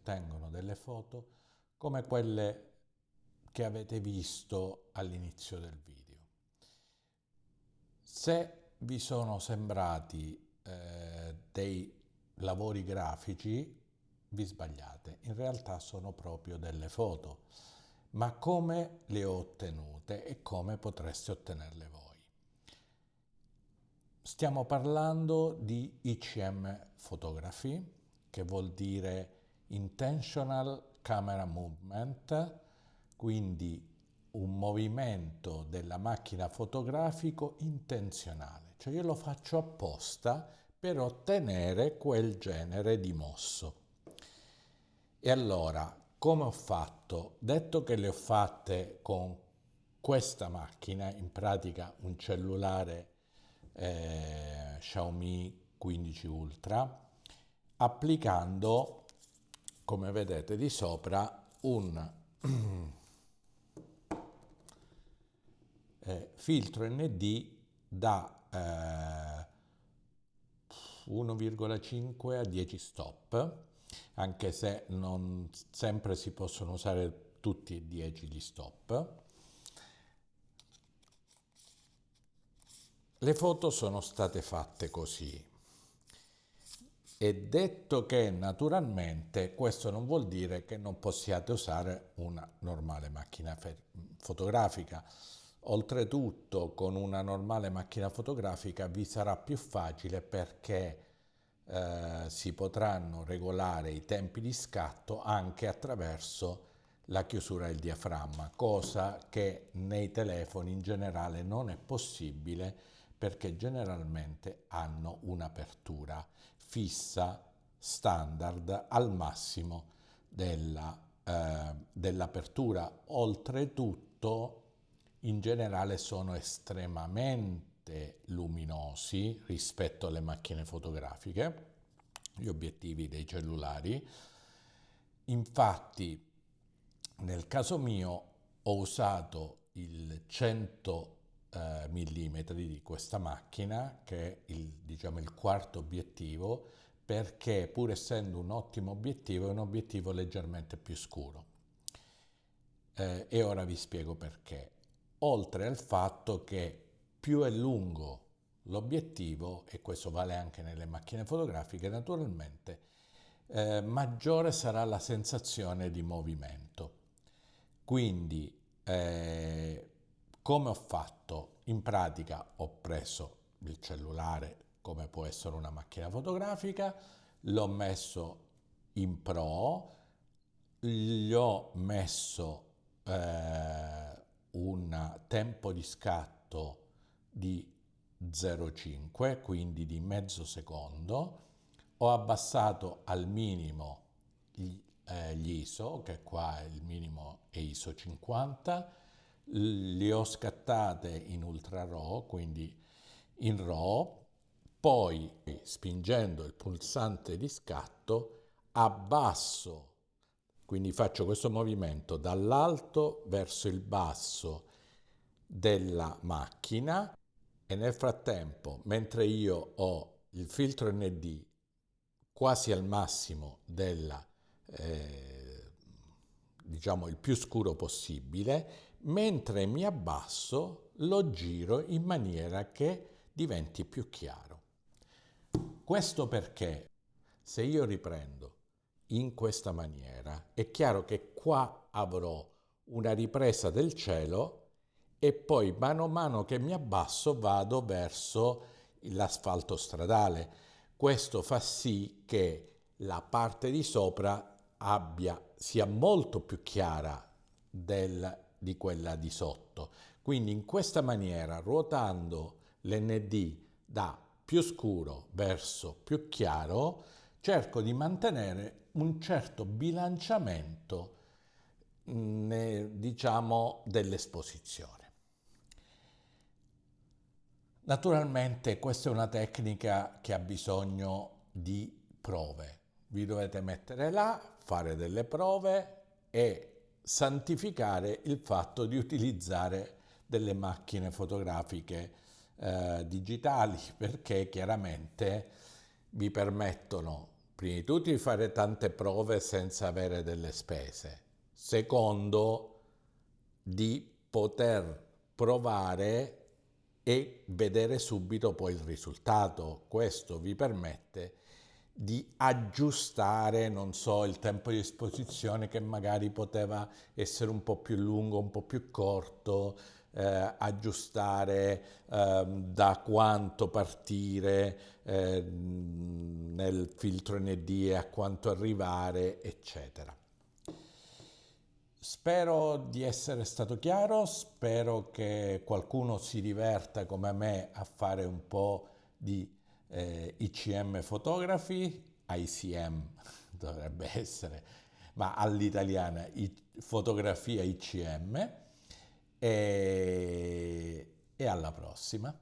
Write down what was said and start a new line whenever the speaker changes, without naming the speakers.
Ottengono delle foto come quelle che avete visto all'inizio del video. Se vi sono sembrati dei lavori grafici, vi sbagliate, in realtà sono proprio delle foto. Ma come le ho ottenute e come potreste ottenerle voi? Stiamo parlando di ICM Photography, che vuol dire Intentional Camera Movement, quindi un movimento della macchina fotografico intenzionale, cioè io lo faccio apposta per ottenere quel genere di mosso. E allora, come ho fatto? Detto che le ho fatte con questa macchina, in pratica un cellulare Xiaomi 15 Ultra, applicando, come vedete di sopra, un filtro ND da 1,5 a 10 stop, anche se non sempre si possono usare tutti e 10 gli stop. Le foto sono state fatte così. E detto che naturalmente questo non vuol dire che non possiate usare una normale macchina fotografica. Oltretutto, con una normale macchina fotografica vi sarà più facile perché si potranno regolare i tempi di scatto anche attraverso la chiusura del diaframma, cosa che nei telefoni in generale non è possibile perché generalmente hanno un'apertura fissa, standard, al massimo dell'apertura. Oltretutto, in generale sono estremamente luminosi rispetto alle macchine fotografiche, gli obiettivi dei cellulari. Infatti, nel caso mio ho usato il 100 mm di questa macchina, che è il quarto obiettivo, perché pur essendo un ottimo obiettivo è un obiettivo leggermente più scuro. E ora vi spiego perché. Oltre al fatto che più è lungo l'obiettivo, e questo vale anche nelle macchine fotografiche naturalmente, maggiore sarà la sensazione di movimento. Quindi, come ho fatto? In pratica ho preso il cellulare, come può essere una macchina fotografica, l'ho messo in Pro, gli ho messo un tempo di scatto di 0,5, quindi di mezzo secondo, ho abbassato al minimo gli ISO, che qua il minimo è ISO 50, li ho scattate in ultra RAW, quindi in RAW, poi spingendo il pulsante di scatto abbasso, quindi faccio questo movimento dall'alto verso il basso della macchina e nel frattempo, mentre io ho il filtro ND quasi al massimo della diciamo il più scuro possibile, mentre mi abbasso lo giro in maniera che diventi più chiaro. Questo perché se io riprendo in questa maniera è chiaro che qua avrò una ripresa del cielo e poi mano a mano che mi abbasso vado verso l'asfalto stradale. Questo fa sì che la parte di sopra sia molto più chiara di quella di sotto. Quindi in questa maniera, ruotando l'ND da più scuro verso più chiaro, cerco di mantenere un certo bilanciamento, diciamo, dell'esposizione. Naturalmente questa è una tecnica che ha bisogno di prove. Vi dovete mettere là, fare delle prove e santificare il fatto di utilizzare delle macchine fotografiche digitali, perché chiaramente vi permettono, prima di tutto, di fare tante prove senza avere delle spese. Secondo, di poter provare e vedere subito poi il risultato. Questo vi permette di aggiustare, non so, il tempo di esposizione che magari poteva essere un po' più lungo, un po' più corto, aggiustare da quanto partire nel filtro ND e a quanto arrivare, eccetera. Spero di essere stato chiaro, spero che qualcuno si diverta come me a fare un po' di ICM Photography, ICM dovrebbe essere, ma all'italiana fotografia ICM, e alla prossima.